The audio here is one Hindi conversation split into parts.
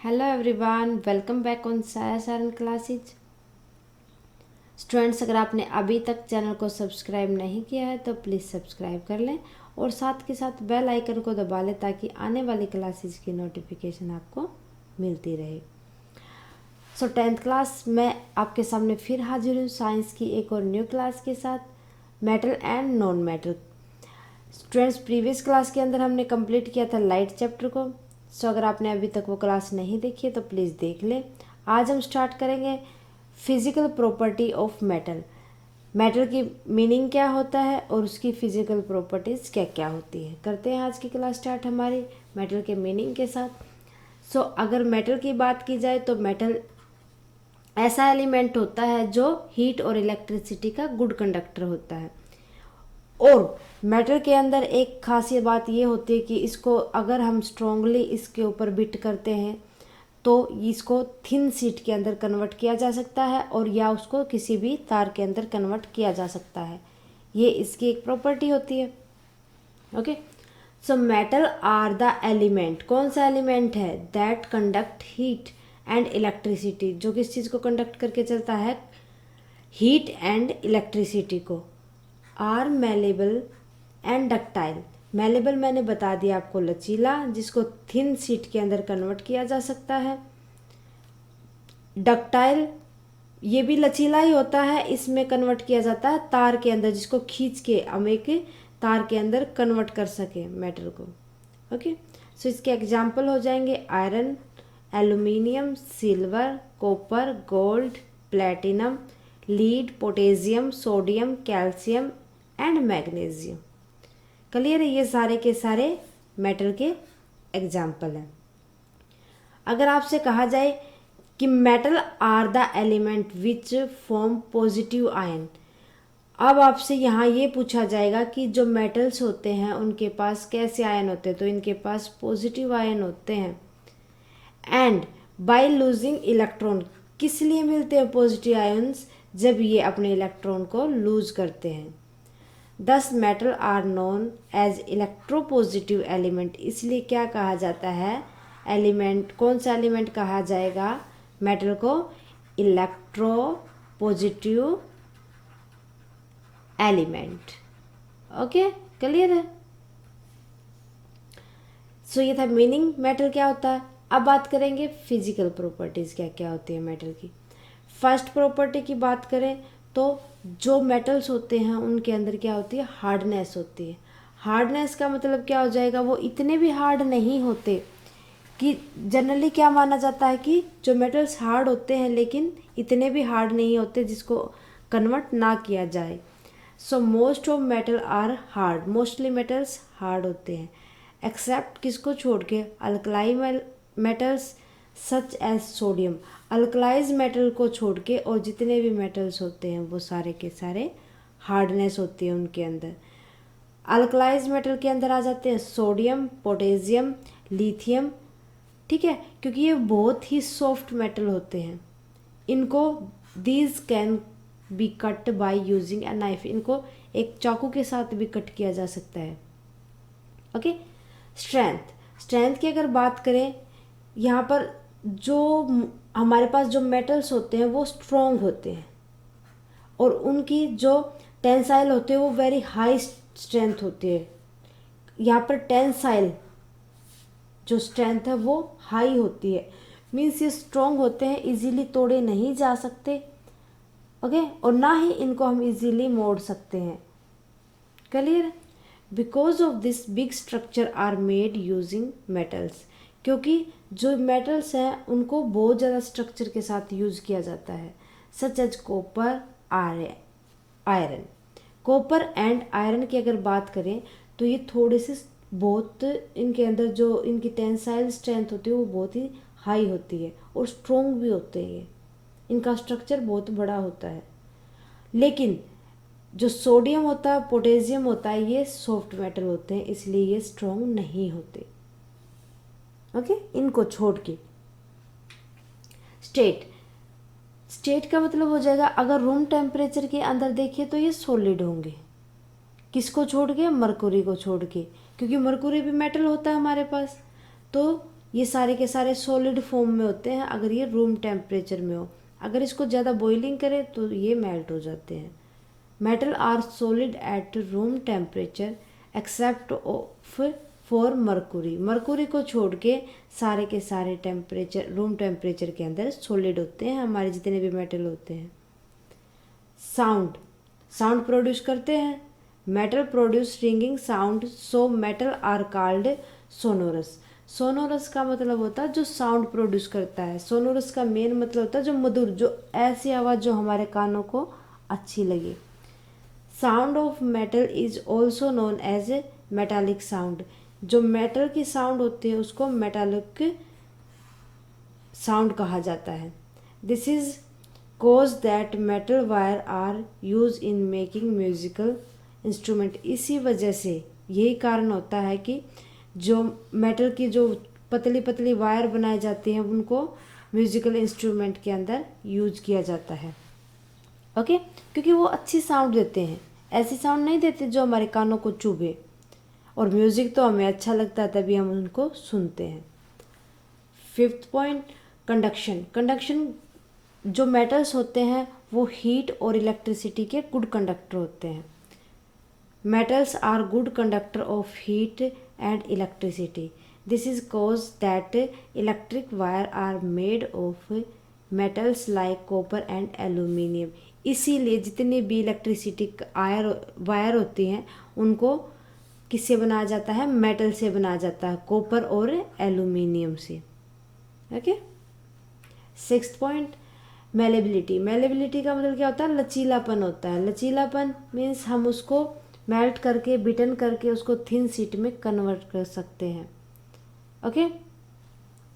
Hello everyone, welcome back on साया सारन क्लासेज। स्टूडेंट्स, अगर आपने अभी तक चैनल को सब्सक्राइब नहीं किया है तो प्लीज़ सब्सक्राइब कर लें और साथ के साथ बेल आइकन को दबा लें ताकि आने वाली क्लासेज की नोटिफिकेशन आपको मिलती रहे। सो 10th क्लास में आपके सामने फिर हाजिर हूँ साइंस की एक और न्यू क्लास के साथ, metal and non metal. Students, previous class के अंदर हमने कंप्लीट किया था लाइट चैप्टर को। सो अगर आपने अभी तक वो क्लास नहीं देखी है तो प्लीज़ देख लें। आज हम स्टार्ट करेंगे physical property of metal. Metal की मीनिंग क्या होता है और उसकी फिजिकल प्रॉपर्टीज़ क्या क्या होती है। करते हैं आज की क्लास स्टार्ट हमारी मेटल के मीनिंग के साथ। सो अगर मेटल की बात की जाए तो मेटल ऐसा एलिमेंट होता है जो हीट और इलेक्ट्रिसिटी का गुड कंडक्टर होता है। और मेटल के अंदर एक खासी बात ये होती है कि इसको अगर हम स्ट्रांगली इसके ऊपर बिट करते हैं तो इसको थिन शीट के अंदर कन्वर्ट किया जा सकता है और या उसको किसी भी तार के अंदर कन्वर्ट किया जा सकता है। ये इसकी एक प्रॉपर्टी होती है। Okay, so metal are the element, कौन सा एलिमेंट है, that conduct heat and electricity, जो किस चीज़ को कंडक्ट करके चलता है, हीट एंड इलेक्ट्रिसिटी को। Are malleable and ductile, malleable मैंने बता दिया आपको, लचीला, जिसको थिन शीट के अंदर कन्वर्ट किया जा सकता है। डक्टाइल, ये भी लचीला ही होता है, इसमें कन्वर्ट किया जाता है तार के अंदर, जिसको खींच के हम एक तार के अंदर कन्वर्ट कर सके मेटल को। ओके, सो इसके एग्जाम्पल हो जाएंगे iron, aluminium, silver, copper, gold, platinum, lead, potassium, sodium, calcium and magnesium. Clear है, ये सारे के सारे मेटल के एग्जाम्पल हैं। अगर आपसे कहा जाए कि metal are the element which form positive ion, अब आपसे यहाँ ये पूछा जाएगा कि जो मेटल्स होते हैं उनके पास कैसे आयन होते हैं, तो इनके पास पॉजिटिव आयन होते हैं। एंड बाय लूजिंग इलेक्ट्रॉन, किस लिए मिलते हैं पॉजिटिव आयन्स, जब ये अपने इलेक्ट्रॉन को लूज करते हैं। Thus metal are known as electropositive element, इसलिए क्या कहा जाता है, एलिमेंट, कौन सा एलिमेंट कहा जाएगा मेटल को, इलेक्ट्रोपॉजिटिव एलिमेंट। ओके, क्लियर है। सो ये था मीनिंग मेटल क्या होता है। अब बात करेंगे फिजिकल प्रॉपर्टीज़ क्या क्या होती है मेटल की। फर्स्ट प्रॉपर्टी की बात करें तो जो मेटल्स होते हैं उनके अंदर क्या होती है, हार्डनेस होती है। हार्डनेस का मतलब क्या हो जाएगा, वो इतने भी हार्ड नहीं होते कि जनरली क्या माना जाता है कि जो मेटल्स हार्ड होते हैं लेकिन इतने भी हार्ड नहीं होते जिसको कन्वर्ट ना किया जाए। So most of metal are hard, mostly metals hard होते हैं, एक्सेप्ट किसको छोड़ के, alkali metals such as sodium, alkalis metal को छोड़ के और जितने भी मेटल्स होते हैं वो सारे के सारे हार्डनेस होती है उनके अंदर। अल्कलाइज मेटल के अंदर आ जाते हैं सोडियम, पोटेशियम, लिथियम, ठीक है, क्योंकि ये बहुत ही सॉफ्ट मेटल होते हैं। इनको these can be cut by using a knife, इनको एक चाकू के साथ भी कट किया जा सकता है। ओके, स्ट्रेंथ की अगर बात करें, यहाँ पर जो हमारे पास जो मेटल्स होते हैं वो स्ट्रॉन्ग होते हैं और उनकी जो टेंसाइल होते हैं वो वेरी हाई स्ट्रेंथ होती है। यहाँ पर टेंसाइल जो स्ट्रेंथ है वो हाई होती है, मीन्स ये स्ट्रॉन्ग होते हैं, इजीली तोड़े नहीं जा सकते। ओके, और ना ही इनको हम इजीली मोड़ सकते हैं। Clear, because of this big structure are made using metals, क्योंकि जो मेटल्स हैं उनको बहुत ज़्यादा स्ट्रक्चर के साथ यूज़ किया जाता है, such as copper, iron. Copper and iron की अगर बात करें तो ये थोड़े से बहुत, इनके अंदर जो इनकी टेंसाइल स्ट्रेंथ होती है वो बहुत ही हाई होती है और स्ट्रॉन्ग भी होते हैं, इनका स्ट्रक्चर बहुत बड़ा होता है। लेकिन जो सोडियम होता है, पोटेशियम होता है, ये सॉफ्ट मेटल होते हैं, इसलिए ये स्ट्रॉन्ग नहीं होते। ओके, इनको छोड़ के स्टेट का मतलब हो जाएगा, अगर रूम टेम्परेचर के अंदर देखिए तो ये सॉलिड होंगे, किसको छोड़ के, मरकुरी को छोड़ के, क्योंकि मरकुरी भी मेटल होता है हमारे पास। तो ये सारे के सारे सॉलिड फॉर्म में होते हैं अगर ये रूम टेम्परेचर में हो। अगर इसको ज़्यादा बॉइलिंग करें तो ये मेल्ट हो जाते हैं। Metal are solid at room temperature except of for mercury. Mercury को छोड़ के सारे के सारे टेम्परेचर रूम टेम्परेचर के अंदर सॉलिड होते हैं हमारे जितने भी मेटल होते हैं। साउंड, साउंड प्रोड्यूस करते हैं। Metal produce ringing sound, so metal are called sonorous. Sonorous का मतलब होता है जो साउंड प्रोड्यूस करता है। सोनोरस का मेन मतलब होता है जो मधुर, जो ऐसी आवाज़ जो हमारे कानों को अच्छी लगे। Sound of metal is also known as a metallic sound. जो मेटल की साउंड होती है उसको मेटालिक साउंड कहा जाता है। This is cause that metal wire are use in making musical instrument. इसी वजह से यही कारण होता है कि जो मेटल की जो पतली पतली वायर बनाई जाती हैं उनको म्यूजिकल इंस्ट्रूमेंट के अंदर यूज किया जाता है। ओके, क्योंकि वो अच्छी साउंड देते हैं, ऐसी साउंड नहीं देते जो हमारे कानों को चुभे, और म्यूज़िक तो हमें अच्छा लगता है तभी हम उनको सुनते हैं। Fifth point, conduction. कंडक्शन, जो मेटल्स होते हैं वो हीट और इलेक्ट्रिसिटी के गुड कंडक्टर होते हैं। Metals are good conductor of heat and electricity. This is cause that electric wire are made of metals like copper and aluminium. इसीलिए जितनी भी इलेक्ट्रिसिटी वायर होती हैं उनको किससे बनाया जाता है? मेटल से बनाया जाता है, कॉपर और एल्यूमिनियम से। Okay. Sixth point, malleability. Malleability का मतलब क्या होता है? लचीलापन होता है। लचीलापन मीन्स हम उसको मेल्ट करके, बिटन करके उसको थिन शीट में कन्वर्ट कर सकते हैं। ओके।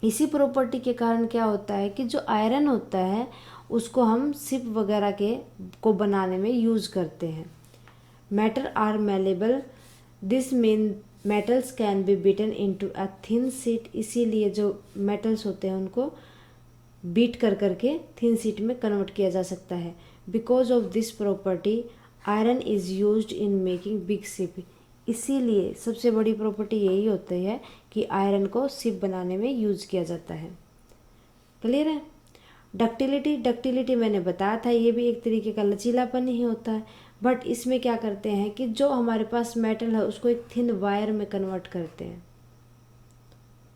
इसी प्रॉपर्टी के कारण क्या होता है कि जो आयरन होता है उसको हम सिप वगैरह के को बनाने में यूज़ करते हैं। Metal are malleable, this mean metals can be beaten into a thin sheet. इसीलिए जो मेटल्स होते हैं उनको बीट कर करके थिन शीट में कन्वर्ट किया जा सकता है। Because of this property iron is used in making big ship. इसीलिए सबसे बड़ी प्रॉपर्टी यही होती है कि आयरन को शिप बनाने में यूज़ किया जाता है। क्लियर है? डक्टिलिटी, डक्टिलिटी मैंने बताया था, ये भी एक तरीके का लचीलापन ही होता है। बट इसमें क्या करते हैं कि जो हमारे पास मेटल है उसको एक थिन वायर में कन्वर्ट करते हैं।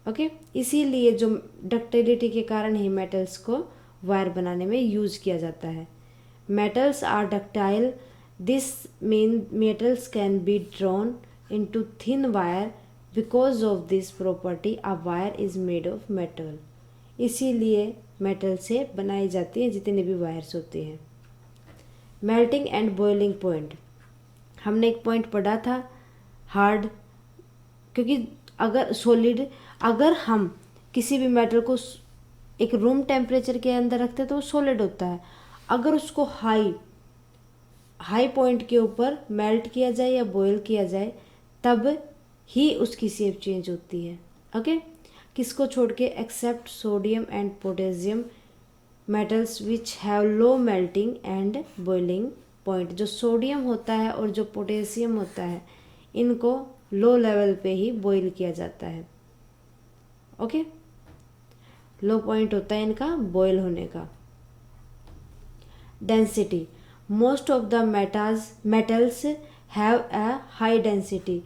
ओके, इसीलिए जो डक्टिलिटी के कारण ही मेटल्स को वायर बनाने में यूज़ किया जाता है। Metals are ductile, this mean metals can be drawn into thin wire. Because of this property a wire is made of metal. इसीलिए मेटल से बनाई जाती है जितने भी वायर्स होते हैं। मेल्टिंग एंड बॉइलिंग पॉइंट, हमने एक पॉइंट पढ़ा था हार्ड, क्योंकि अगर सॉलिड, अगर हम किसी भी मेटल को एक रूम टेम्परेचर के अंदर रखते हैं तो वो सॉलिड होता है। अगर उसको हाई पॉइंट के ऊपर मेल्ट किया जाए या बॉयल किया जाए तब ही उसकी शेप चेंज होती है। ओके, किसको छोड़ के? Except sodium and potassium metals which have low melting and boiling point. जो सोडियम होता है और जो पोटेशियम होता है इनको लो लेवल पे ही बॉईल किया जाता है। ओके, लो पॉइंट होता है इनका बॉयल होने का। Density, most of the metals have a high density.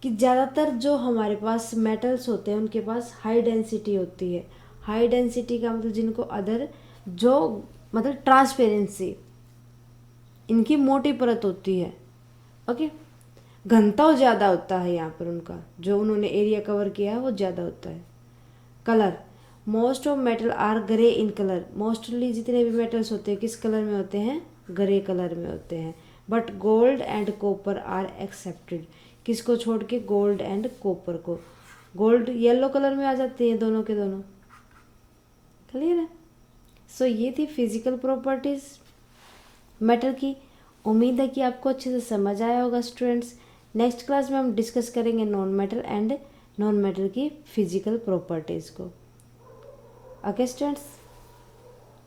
कि ज़्यादातर जो हमारे पास मेटल्स होते हैं उनके पास हाई डेंसिटी होती है। हाई डेंसिटी का मतलब जिनको अदर जो मतलब ट्रांसपेरेंसी, इनकी मोटी परत होती है। ओके, घनत्व ज़्यादा होता है यहाँ पर उनका, जो उन्होंने एरिया कवर किया है वो ज़्यादा होता है। Colour, most of metal are grey in colour. Mostly जितने भी मेटल्स होते हैं किस कलर में होते हैं? ग्रे कलर में होते हैं। But gold and copper are accepted. किसको छोड़ के? गोल्ड एंड कॉपर को। गोल्ड येलो कलर में आ जाती हैं दोनों के दोनों। क्लियर है? सो ये थी फिजिकल प्रॉपर्टीज मेटल की। उम्मीद है कि आपको अच्छे से समझ आया होगा स्टूडेंट्स। नेक्स्ट क्लास में हम डिस्कस करेंगे non metal and non metal की फिजिकल प्रॉपर्टीज़ को। ओके स्टूडेंट्स,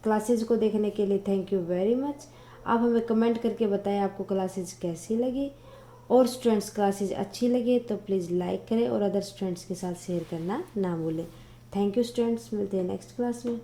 क्लासेज को देखने के लिए थैंक यू वेरी मच। आप हमें कमेंट करके बताएं आपको क्लासेज कैसी लगी, और स्टूडेंट्स क्लासेज अच्छी लगे तो प्लीज़ लाइक करें और अदर स्टूडेंट्स के साथ शेयर करना ना भूलें। थैंक यू स्टूडेंट्स, मिलते हैं नेक्स्ट क्लास में।